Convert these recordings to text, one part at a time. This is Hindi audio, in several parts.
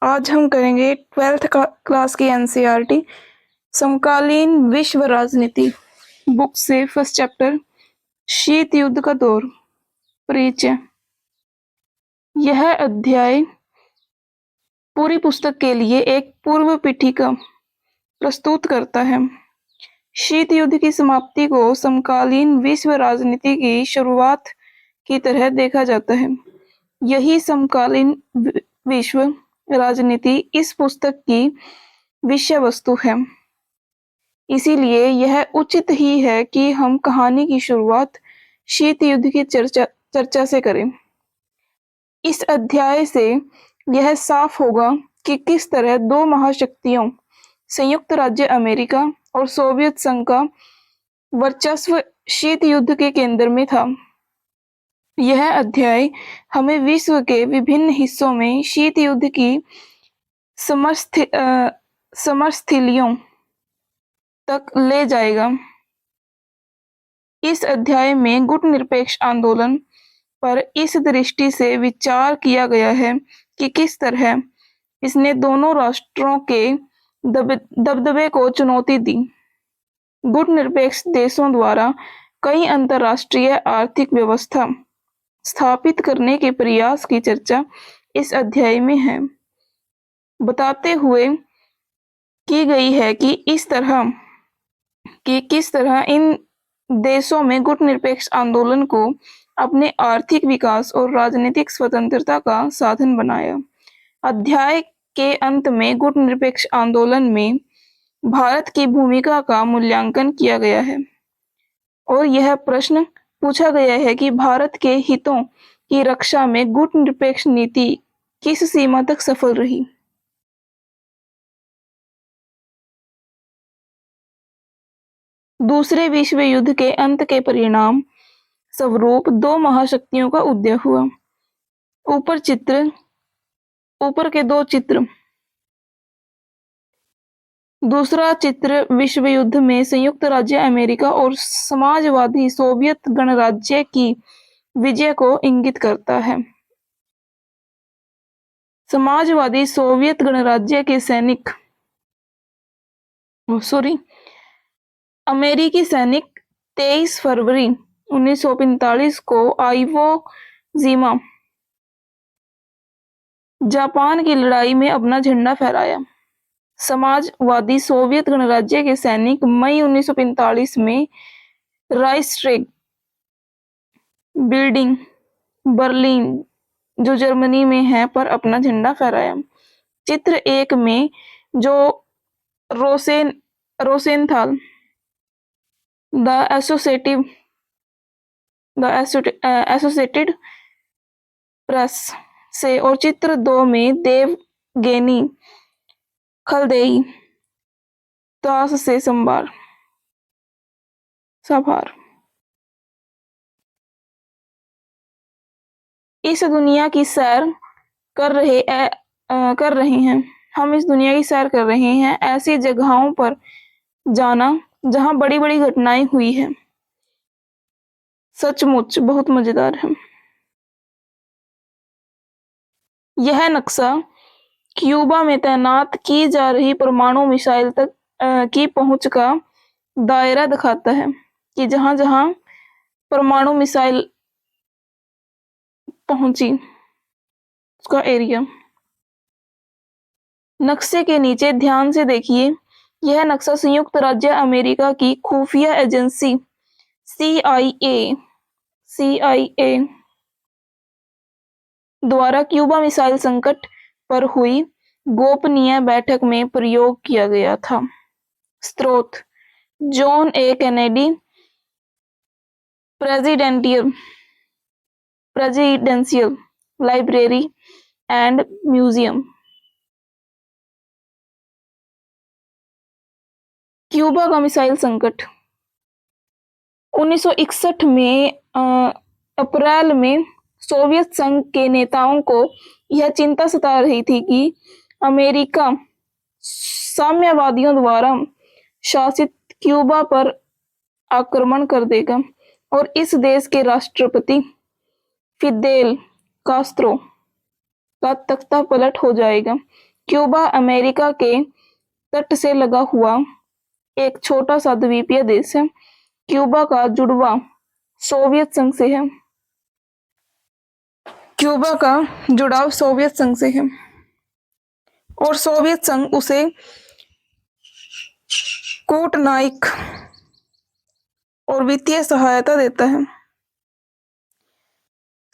आज हम करेंगे 12th क्लास की एनसीईआरटी समकालीन विश्व राजनीति बुक से फर्स्ट चैप्टर शीत युद्ध का दौर परिचय। यह अध्याय पूरी पुस्तक के लिए एक पूर्व पीठिका प्रस्तुत करता है। शीत युद्ध की समाप्ति को समकालीन विश्व राजनीति की शुरुआत की तरह देखा जाता है। यही समकालीन विश्व राजनीति इस पुस्तक की विषय वस्तु है। इसीलिए यह उचित ही है कि हम कहानी की शुरुआत शीत युद्ध की चर्चा से करें। इस अध्याय से यह साफ होगा कि किस तरह दो महाशक्तियों संयुक्त राज्य अमेरिका और सोवियत संघ का वर्चस्व शीत युद्ध के केंद्र में था। यह अध्याय हमें विश्व के विभिन्न हिस्सों में शीत युद्ध की समरस्थलियों तक ले जाएगा। इस अध्याय में गुटनिरपेक्ष आंदोलन पर इस दृष्टि से विचार किया गया है कि किस तरह इसने दोनों राष्ट्रों के दबदबे को चुनौती दी। गुटनिरपेक्ष देशों द्वारा कई अंतरराष्ट्रीय आर्थिक व्यवस्था स्थापित करने के प्रयास की चर्चा इस अध्याय में है। बताते हुए की गई है कि किस तरह इन देशों में गुटनिरपेक्ष आंदोलन को अपने आर्थिक विकास और राजनीतिक स्वतंत्रता का साधन बनाया। अध्याय के अंत में गुटनिरपेक्ष आंदोलन में भारत की भूमिका का मूल्यांकन किया गया है और यह प्रश्न पूछा गया है कि भारत के हितों की रक्षा में गुटनिरपेक्ष नीति किस सीमा तक सफल रही। दूसरे विश्व युद्ध के अंत के परिणाम स्वरूप दो महाशक्तियों का उदय हुआ। ऊपर के दो चित्र। दूसरा चित्र विश्व युद्ध में संयुक्त राज्य अमेरिका और समाजवादी सोवियत गणराज्य की विजय को इंगित करता है। समाजवादी सोवियत गणराज्य के अमेरिकी सैनिक 23 फरवरी 1945 को आइवो जीमा जापान की लड़ाई में अपना झंडा फहराया। समाजवादी सोवियत गणराज्य के सैनिक मई 1945 में राइक्सटैग बिल्डिंग बर्लिन जो जर्मनी में है पर अपना झंडा फहराया। चित्र 1 में जो रोसेनथाल द एसोसिएटेड प्रेस से और चित्र 2 में देवगेनी खलदेई दास से साभार। इस दुनिया की सैर कर रहे हैं। हम इस दुनिया की सैर कर रहे हैं, ऐसी जगहों पर जाना जहां बड़ी बड़ी घटनाएं हुई है। सचमुच बहुत मजेदार है। यह नक्शा क्यूबा में तैनात की जा रही परमाणु मिसाइल तक की पहुंच का दायरा दिखाता है कि जहां जहां परमाणु मिसाइल पहुंची उसका एरिया। नक्शे के नीचे ध्यान से देखिए। यह नक्शा संयुक्त राज्य अमेरिका की खुफिया एजेंसी CIA द्वारा क्यूबा मिसाइल संकट पर हुई गोपनीय बैठक में प्रयोग किया गया था। स्रोत John A Kennedy presidential library and museum. Cuba का मिसाइल संकट 1961 में अप्रैल में सोवियत संघ के नेताओं को यह चिंता सता रही थी कि अमेरिका साम्यवादियों द्वारा शासित क्यूबा पर आक्रमण कर देगा और इस देश के राष्ट्रपति फिदेल कास्त्रो का तख्ता पलट हो जाएगा। क्यूबा अमेरिका के तट से लगा हुआ एक छोटा सा द्वीपीय देश है। क्यूबा का जुड़वा सोवियत संघ से है। क्यूबा का जुड़ाव सोवियत संघ से है और सोवियत संघ उसे कूटनायिक और वित्तीय सहायता देता है।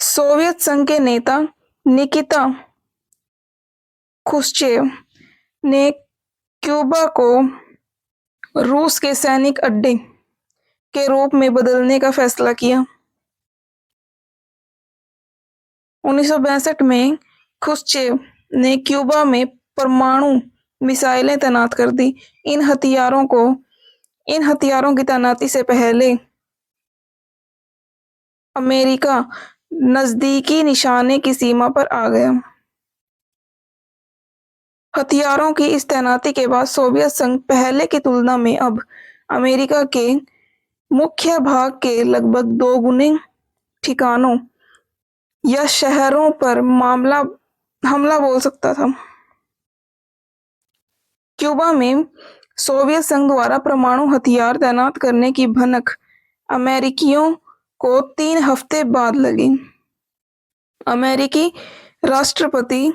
सोवियत संघ के नेता निकिता खुश्चेव ने क्यूबा को रूस के सैनिक अड्डे के रूप में बदलने का फैसला किया। 1962 में खुश्चेव ने क्यूबा में परमाणु मिसाइलें तैनात कर दी। इन हथियारों की तैनाती से पहले अमेरिका नजदीकी निशाने की सीमा पर आ गया। हथियारों की इस तैनाती के बाद सोवियत संघ पहले की तुलना में अब अमेरिका के मुख्य भाग के लगभग 2 गुने ठिकानों या शहरों पर हमला बोल सकता था। क्यूबा में सोवियत संघ द्वारा परमाणु हथियार तैनात करने की भनक अमेरिकियों को 3 हफ्ते बाद लगी। अमेरिकी राष्ट्रपति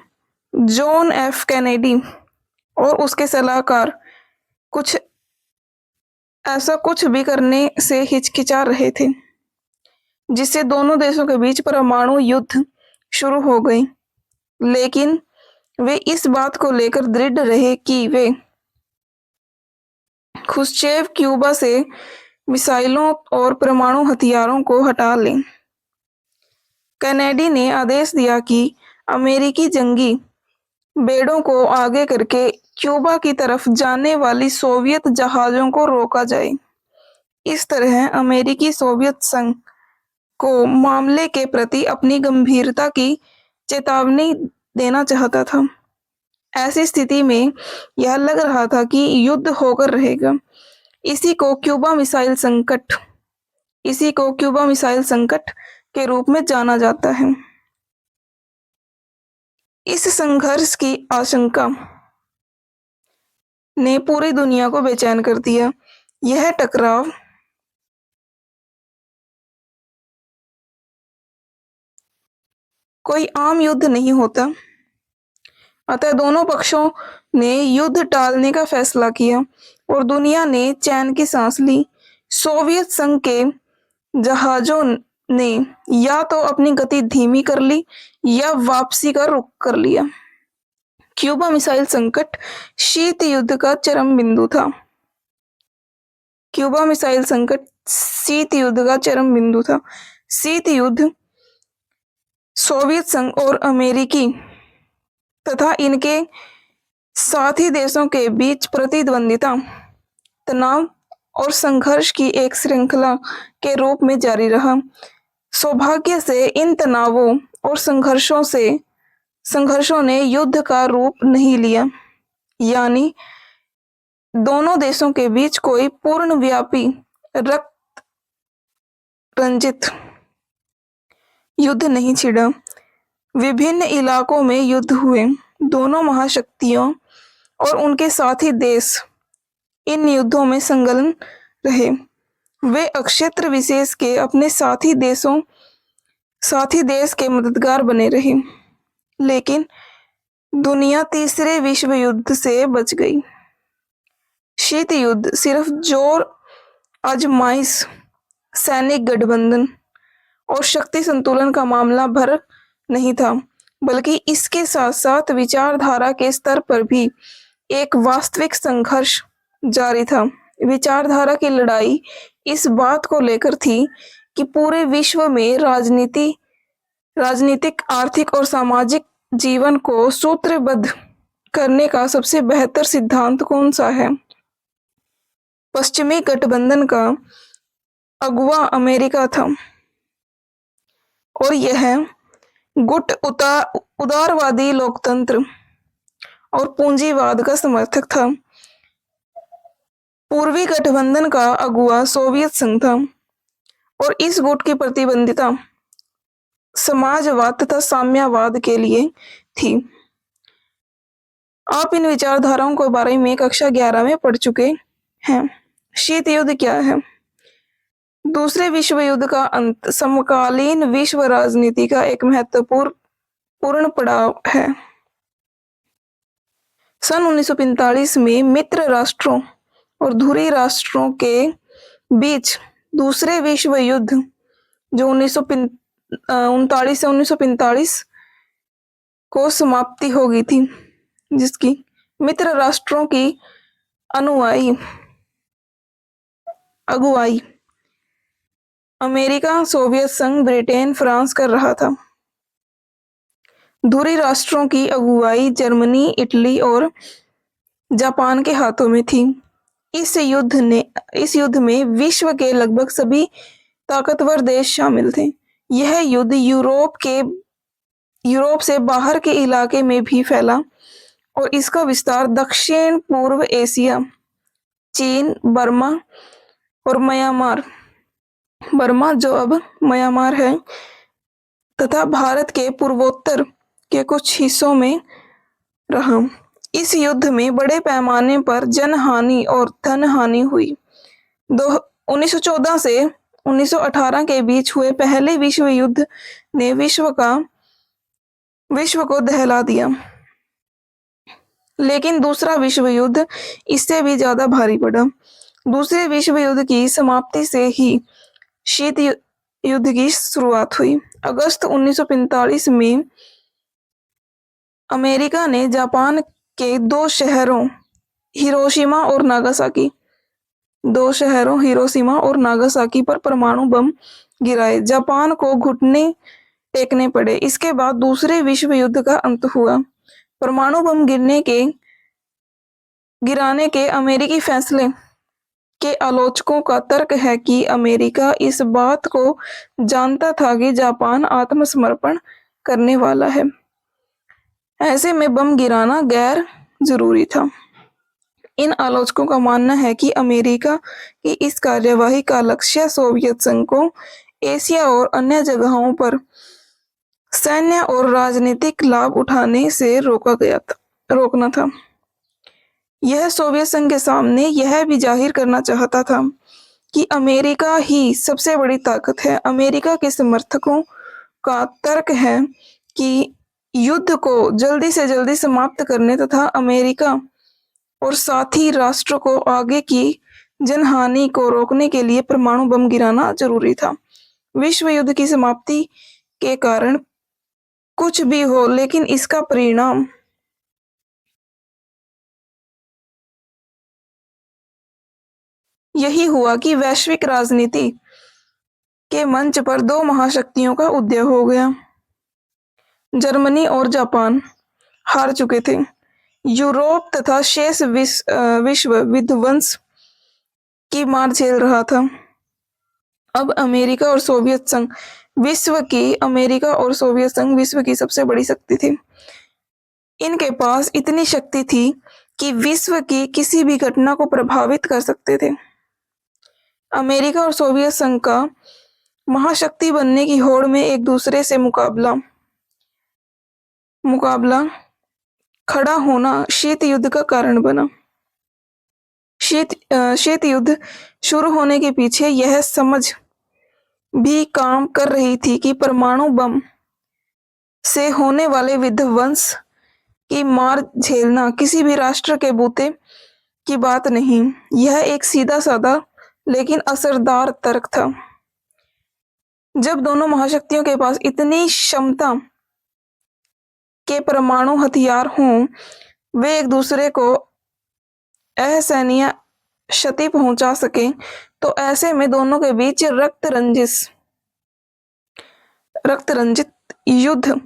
जॉन एफ कैनेडी और उसके सलाहकार कुछ भी करने से हिचकिचा रहे थे, जिससे दोनों देशों के बीच परमाणु युद्ध शुरू हो गई। लेकिन वे इस बात को लेकर दृढ़ रहे कि वे खुश्चेव क्यूबा से मिसाइलों और परमाणु हथियारों को हटा लें। कैनेडी ने आदेश दिया कि अमेरिकी जंगी बेड़ों को आगे करके क्यूबा की तरफ जाने वाली सोवियत जहाजों को रोका जाए। इस तरह अमेरिकी सोवियत संघ को मामले के प्रति अपनी गंभीरता की चेतावनी देना चाहता था। ऐसी स्थिति में यह लग रहा था कि युद्ध होकर रहेगा। इसी को क्यूबा मिसाइल संकट के रूप में जाना जाता है। इस संघर्ष की आशंका ने पूरी दुनिया को बेचैन कर दिया। यह टकराव कोई आम युद्ध नहीं होता, अतः दोनों पक्षों ने युद्ध टालने का फैसला किया और दुनिया ने चैन की सांस ली। सोवियत संघ के जहाजों ने या तो अपनी गति धीमी कर ली या वापसी का रुख कर लिया। क्यूबा मिसाइल संकट शीत युद्ध का चरम बिंदु था। क्यूबा मिसाइल संकट शीत युद्ध का चरम बिंदु था। शीत युद्ध सोवियत संघ और अमेरिकी तथा इनके साथी देशों के बीच प्रतिद्वंदिता, तनाव और संघर्ष की एक श्रृंखला के रूप में जारी रहा। सौभाग्य से इन तनावों और संघर्षों ने युद्ध का रूप नहीं लिया, यानी दोनों देशों के बीच कोई पूर्णव्यापी रक्त रंजित युद्ध नहीं छिड़ा। विभिन्न इलाकों में युद्ध हुए। दोनों महाशक्तियों और उनके साथी देश इन युद्धों में संलग्न रहे। वे क्षेत्र विशेष के अपने साथी देश के मददगार बने रहे, लेकिन दुनिया तीसरे विश्व युद्ध से बच गई। शीत युद्ध सिर्फ जोर आजमाइश, सैनिक गठबंधन और शक्ति संतुलन का मामला भर नहीं था, बल्कि इसके साथ साथ विचारधारा के स्तर पर भी एक वास्तविक संघर्ष जारी था। विचारधारा की लड़ाई इस बात को लेकर थी कि पूरे विश्व में राजनीतिक, आर्थिक और सामाजिक जीवन को सूत्रबद्ध करने का सबसे बेहतर सिद्धांत कौन सा है। पश्चिमी गठबंधन का अगुवा अमेरिका था और यह गुट उदारवादी लोकतंत्र और पूंजीवाद का समर्थक था। पूर्वी गठबंधन का अगुवा सोवियत संघ था और इस गुट की प्रतिबद्धता समाजवाद तथा साम्यवाद के लिए थी। आप इन विचारधाराओं के बारे में कक्षा 11 में पढ़ चुके हैं। शीत युद्ध क्या है? दूसरे विश्व युद्ध का अंत समकालीन विश्व राजनीति का एक महत्वपूर्ण पड़ाव है। सन 1945 में मित्र राष्ट्रों और धुरी राष्ट्रों के बीच दूसरे विश्व युद्ध जो 1939 से 1945 को समाप्ति हो गई थी, जिसकी मित्र राष्ट्रों की अगुवाई अमेरिका, सोवियत संघ, ब्रिटेन, फ्रांस कर रहा था। धुरी राष्ट्रों की अगुवाई जर्मनी, इटली और जापान के हाथों में थी। इस युद्ध में विश्व के लगभग सभी ताकतवर देश शामिल थे। यह युद्ध यूरोप से बाहर के इलाके में भी फैला और इसका विस्तार दक्षिण पूर्व एशिया, चीन, बर्मा और बर्मा जो अब म्यांमार है, तथा भारत के पूर्वोत्तर के कुछ हिस्सों में रहा। इस युद्ध में बड़े पैमाने पर जनहानि और धन हानि हुई। 1914 से 1918 के बीच हुए पहले विश्व युद्ध ने विश्व को दहला दिया, लेकिन दूसरा विश्व युद्ध इससे भी ज्यादा भारी पड़ा। दूसरे विश्व युद्ध की समाप्ति से ही शीत युद्ध की शुरुआत हुई। अगस्त 1945 में अमेरिका ने जापान के दो शहरों हिरोशिमा और नागासाकी पर परमाणु बम गिराए। जापान को घुटने टेकने पड़े। इसके बाद दूसरे विश्व युद्ध का अंत हुआ। परमाणु बम गिराने के अमेरिकी फैसले के आलोचकों का तर्क है कि अमेरिका इस बात को जानता था कि जापान आत्मसमर्पण करने वाला है। ऐसे में बम गिराना गैर जरूरी था। इन आलोचकों का मानना है कि अमेरिका की इस कार्यवाही का लक्ष्य सोवियत संघ को एशिया और अन्य जगहों पर सैन्य और राजनीतिक लाभ उठाने से रोकना था। यह सोवियत संघ के सामने यह भी जाहिर करना चाहता था कि अमेरिका ही सबसे बड़ी ताकत है। अमेरिका के समर्थकों का तर्क है कि युद्ध को जल्दी से जल्दी समाप्त करने तथा अमेरिका और साथी राष्ट्रों को आगे की जनहानि को रोकने के लिए परमाणु बम गिराना जरूरी था। विश्व युद्ध की समाप्ति के कारण कुछ भी हो, लेकिन इसका परिणाम यही हुआ कि वैश्विक राजनीति के मंच पर दो महाशक्तियों का उदय हो गया। जर्मनी और जापान हार चुके थे। यूरोप तथा शेष विश्व विध्वंस की मार झेल रहा था। अब अमेरिका और सोवियत संघ विश्व की सबसे बड़ी शक्ति थी। इनके पास इतनी शक्ति थी कि विश्व की किसी भी घटना को प्रभावित कर सकते थे। अमेरिका और सोवियत संघ का महाशक्ति बनने की होड़ में एक दूसरे से मुकाबला खड़ा होना शीत युद्ध का कारण बना। शीत युद्ध शुरू होने के पीछे यह समझ भी काम कर रही थी कि परमाणु बम से होने वाले विध्वंस की मार झेलना किसी भी राष्ट्र के बूते की बात नहीं। यह एक सीधा साधा लेकिन असरदार तर्क था। जब दोनों महाशक्तियों के पास इतनी क्षमता के परमाणु हथियार हों, वे एक दूसरे को असहनीय क्षति पहुंचा सके, तो ऐसे में दोनों के बीच रक्त रंजित युद्ध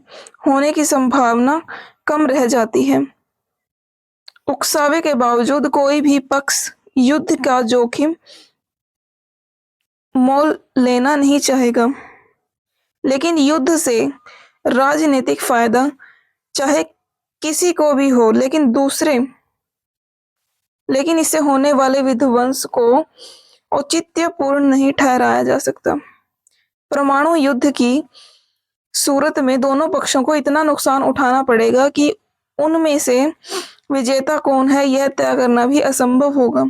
होने की संभावना कम रह जाती है। उकसावे के बावजूद कोई भी पक्ष युद्ध का जोखिम मोल लेना नहीं चाहेगा, लेकिन युद्ध से राजनीतिक फायदा चाहे किसी को भी हो, लेकिन इससे होने वाले विध्वंस को औचित्यपूर्ण नहीं ठहराया जा सकता। परमाणु युद्ध की सूरत में दोनों पक्षों को इतना नुकसान उठाना पड़ेगा कि उनमें से विजेता कौन है यह तय करना भी असंभव होगा।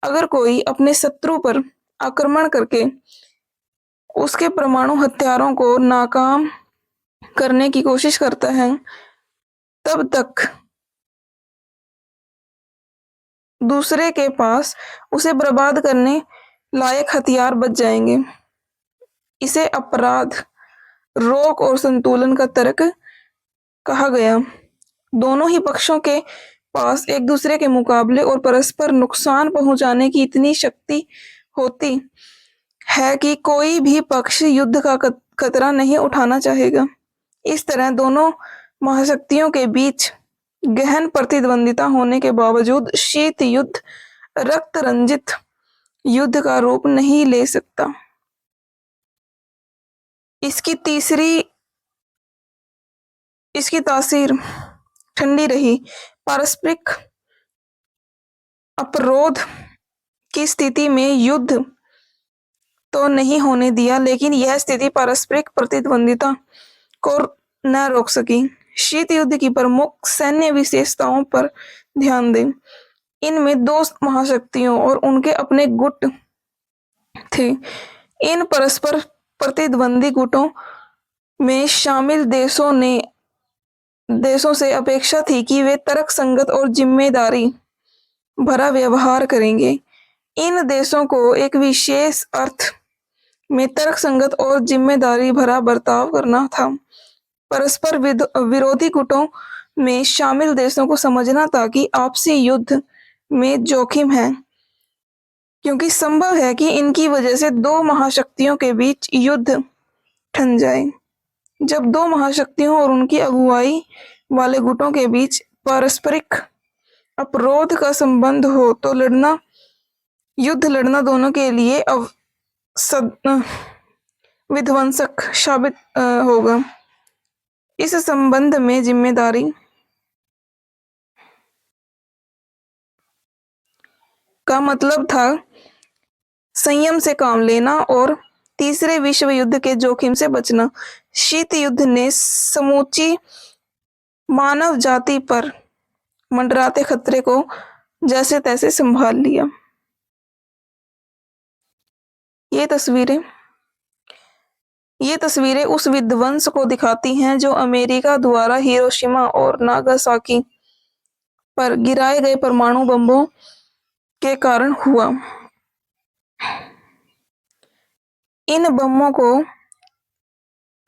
अगर कोई अपने शत्रु पर आक्रमण करके उसके परमाणु हथियारों को नाकाम करने की कोशिश करता है, तब तक दूसरे के पास उसे बर्बाद करने लायक हथियार बच जाएंगे। इसे अपराध, रोक और संतुलन का तर्क कहा गया। दोनों ही पक्षों के पास एक दूसरे के मुकाबले और परस्पर नुकसान पहुंचाने की इतनी शक्ति होती है कि कोई भी पक्ष युद्ध का खतरा नहीं उठाना चाहेगा। इस तरह दोनों महाशक्तियों के बीच गहन प्रतिद्वंदिता होने के बावजूद शीत युद्ध रक्त रंजित युद्ध का रूप नहीं ले सकता। इसकी तासीर ठंडी रही। पारस्परिक अपरोध की स्थिति में युद्ध तो नहीं होने दिया, लेकिन यह स्थिति पारस्परिक प्रतिद्वंदिता को न रोक सकी। शीत युद्ध की प्रमुख सैन्य विशेषताओं पर ध्यान दें। इनमें दो महाशक्तियों और उनके अपने गुट थे। इन परस्पर प्रतिद्वंदी गुटों में शामिल देशों से अपेक्षा थी कि वे तर्कसंगत और जिम्मेदारी भरा व्यवहार करेंगे। इन देशों को एक विशेष अर्थ में तर्कसंगत और जिम्मेदारी भरा बर्ताव करना था। परस्पर विरोधी गुटों में शामिल देशों को समझना था कि आपसी युद्ध में जोखिम है, क्योंकि संभव है कि इनकी वजह से दो महाशक्तियों के बीच युद्ध ठन जाए। जब दो महाशक्तियों और उनकी अगुवाई वाले गुटों के बीच पारस्परिक अपरोध का संबंध हो तो युद्ध लड़ना दोनों के लिए विध्वंसक साबित होगा। इस संबंध में जिम्मेदारी का मतलब था संयम से काम लेना और तीसरे विश्व युद्ध के जोखिम से बचना। शीत युद्ध ने समूची मानव जाति पर मंडराते खतरे को जैसे तैसे संभाल लिया। ये तस्वीरें उस विध्वंस को दिखाती हैं जो अमेरिका द्वारा हिरोशिमा और नागासाकी पर गिराए गए परमाणु बमों के कारण हुआ। इन बमों को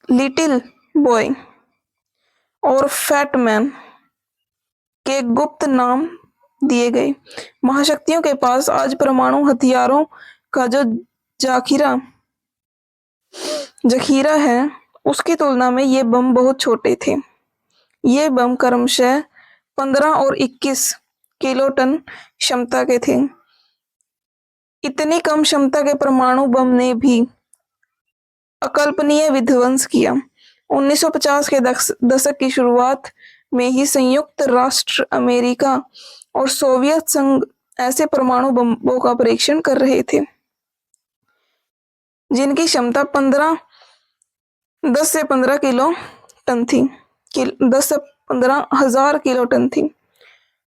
लिटिल बॉय और फैट मैन के गुप्त नाम दिए गए। महाशक्तियों के पास आज परमाणु हथियारों का जो जखीरा है, उसकी तुलना में ये बम बहुत छोटे थे। ये बम क्रमशः 15 और 21 किलोटन क्षमता के थे। इतनी कम क्षमता के परमाणु बम ने भी अकल्पनीय विध्वंस किया। 1950 के दशक की शुरुआत में ही संयुक्त राष्ट्र अमेरिका और सोवियत संघ ऐसे परमाणु बमों का परीक्षण कर रहे थे जिनकी क्षमता 10 से 15 किलो टन थी 10 से 15,000 किलो टन थी।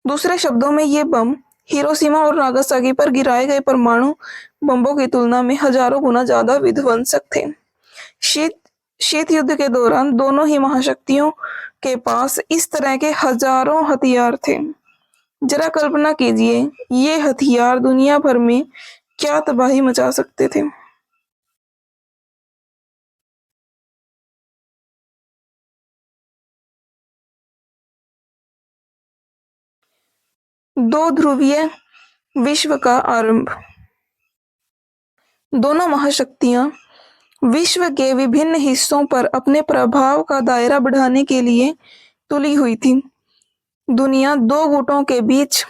दूसरे शब्दों में ये बम हिरोशिमा और नागासाकी पर गिराए गए परमाणु बमों की तुलना में हजारों गुना ज्यादा विध्वंसक थे। शीत युद्ध के दौरान दोनों ही महाशक्तियों के पास इस तरह के हजारों हथियार थे। जरा कल्पना कीजिए, ये हथियार दुनिया भर में क्या तबाही मचा सकते थे। दो ध्रुवीय विश्व का आरंभ। दोनों महाशक्तियां विश्व के विभिन्न हिस्सों पर अपने प्रभाव का दायरा बढ़ाने के लिए तुली हुई थी। दुनिया दो गुटों के बीच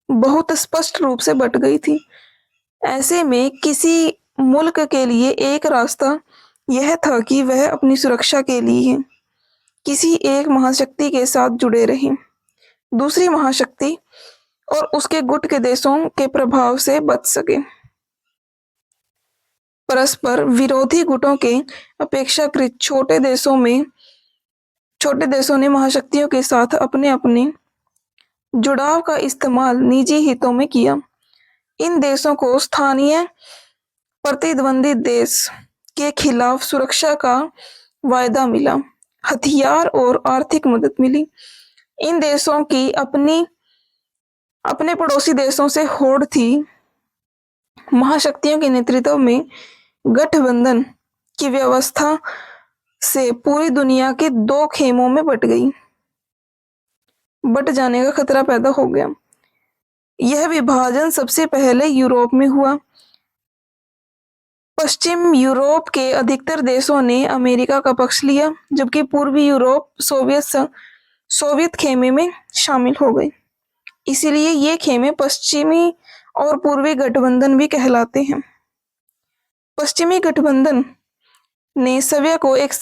बहुत स्पष्ट रूप से बट गई थी। ऐसे में किसी मुल्क के लिए एक रास्ता यह था कि वह अपनी सुरक्षा के लिए किसी एक महाशक्ति के साथ जुड़े रहे। दूसरी महाशक्ति और उसके गुट के देशों के प्रभाव से बच सके। परस्पर विरोधी गुटों के अपेक्षाकृत छोटे देशों ने महाशक्तियों के साथ अपने अपने जुड़ाव का इस्तेमाल निजी हितों में किया। इन देशों को स्थानीय प्रतिद्वंदी देश के खिलाफ सुरक्षा का वायदा मिला, हथियार और आर्थिक मदद मिली। इन देशों की अपने पड़ोसी देशों से होड़ थी। महाशक्तियों के नेतृत्व में गठबंधन की व्यवस्था से पूरी दुनिया के दो खेमों में बट जाने का खतरा पैदा हो गया। यह विभाजन सबसे पहले यूरोप में हुआ। पश्चिम यूरोप के अधिकतर देशों ने अमेरिका का पक्ष लिया, जबकि पूर्वी यूरोप सोवियत खेमे में शामिल हो गई। इसीलिए ये खेमे पश्चिमी और पूर्वी गठबंधन भी कहलाते हैं। पश्चिमी गठबंधन ने सोवियत को एक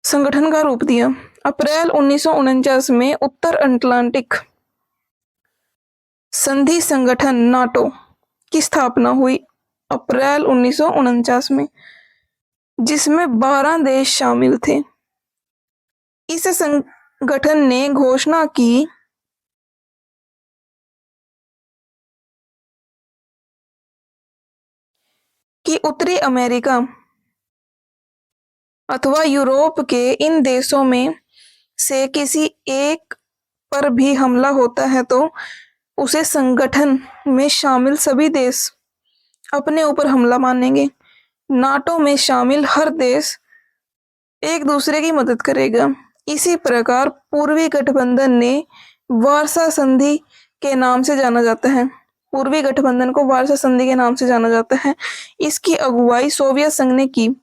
संगठन का रूप दिया। अप्रैल 1949 में उत्तर अटलांटिक संधि संगठन नाटो की स्थापना हुई अप्रैल 1949 में, जिसमें 12 देश शामिल थे। इस संगठन ने घोषणा की कि उत्तरी अमेरिका अथवा यूरोप के इन देशों में से किसी एक पर भी हमला होता है तो उसे संगठन में शामिल सभी देश अपने ऊपर हमला मानेंगे। नाटो में शामिल हर देश एक दूसरे की मदद करेगा। इसी प्रकार पूर्वी गठबंधन ने वार्सा संधि के नाम से जाना जाता है। पूर्वी गठबंधन को वार्सा संधि के नाम से जाना जाता है। इसकी अगुवाई सोवियत संघ ने की।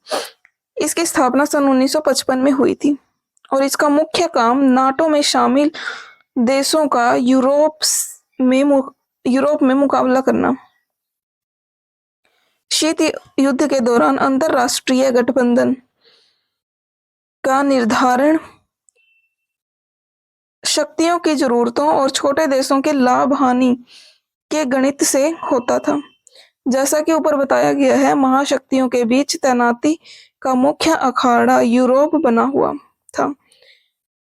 इसकी स्थापना सन 1955 में हुई थी और इसका मुख्य काम नाटो में शामिल देशों का यूरोप में मुकाबला करना। शीत युद्ध के दौरान अंतरराष्ट्रीय गठबंधन का निर्धारण शक्तियों की जरूरतों और छोटे देशों के लाभ हानि के गणित से होता था। जैसा कि ऊपर बताया गया है, महाशक्तियों के बीच तैनाती का मुख्य अखाड़ा यूरोप बना हुआ था।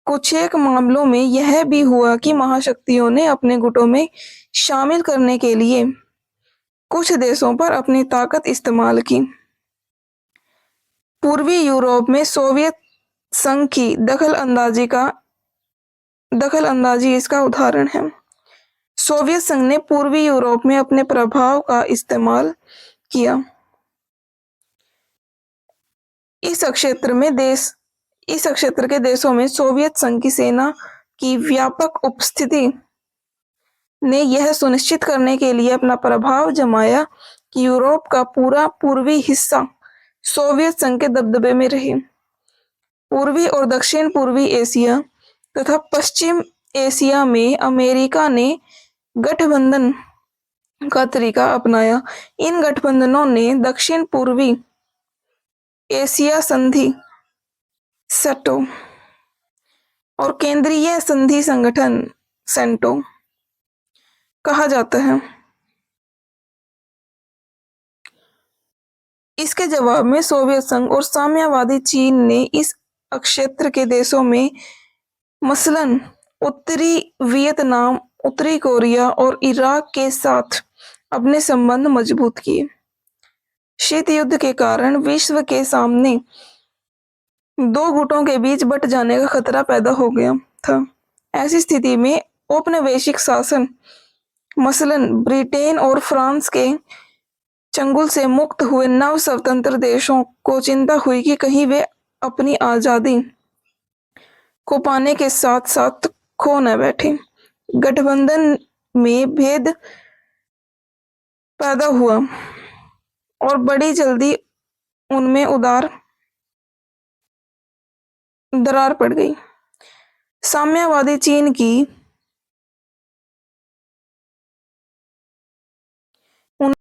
कुछ एक मामलों में यह भी हुआ कि महाशक्तियों ने अपने गुटों में शामिल करने के लिए कुछ देशों पर अपनी ताकत इस्तेमाल की। पूर्वी यूरोप में सोवियत संघ की दखल-अंदाजी इसका उदाहरण है। सोवियत संघ ने पूर्वी यूरोप में अपने प्रभाव का इस्तेमाल किया। इस क्षेत्र के देशों में सोवियत संघ की सेना की व्यापक उपस्थिति ने यह सुनिश्चित करने के लिए अपना प्रभाव जमाया कि यूरोप का पूरा पूर्वी हिस्सा सोवियत संघ के दबदबे में रहे। पूर्वी और दक्षिण पूर्वी एशिया तथा पश्चिम एशिया में अमेरिका ने गठबंधन का तरीका अपनाया। इन गठबंधनों ने दक्षिण पूर्वी एशिया संधि सेटो और केंद्रीय संधि संगठन सेंटो कहा जाता है। इसके जवाब में सोवियत संघ और साम्यवादी चीन ने इस क्षेत्र के देशों में मसलन उत्तरी वियतनाम, उत्तरी कोरिया और इराक के साथ अपने संबंध मजबूत किए। शीत युद्ध के कारण विश्व के सामने दो गुटों के बीच बट जाने का खतरा पैदा हो गया था। ऐसी स्थिति में औपनिवेशिक शासन मसलन ब्रिटेन और फ्रांस के चंगुल से मुक्त हुए नव स्वतंत्र देशों को चिंता हुई कि कहीं वे अपनी आजादी को पाने के साथ साथ खो न बैठे। गठबंधन में भेद पैदा हुआ और बड़ी जल्दी उनमें दरार पड़ गई। साम्यवादी चीन की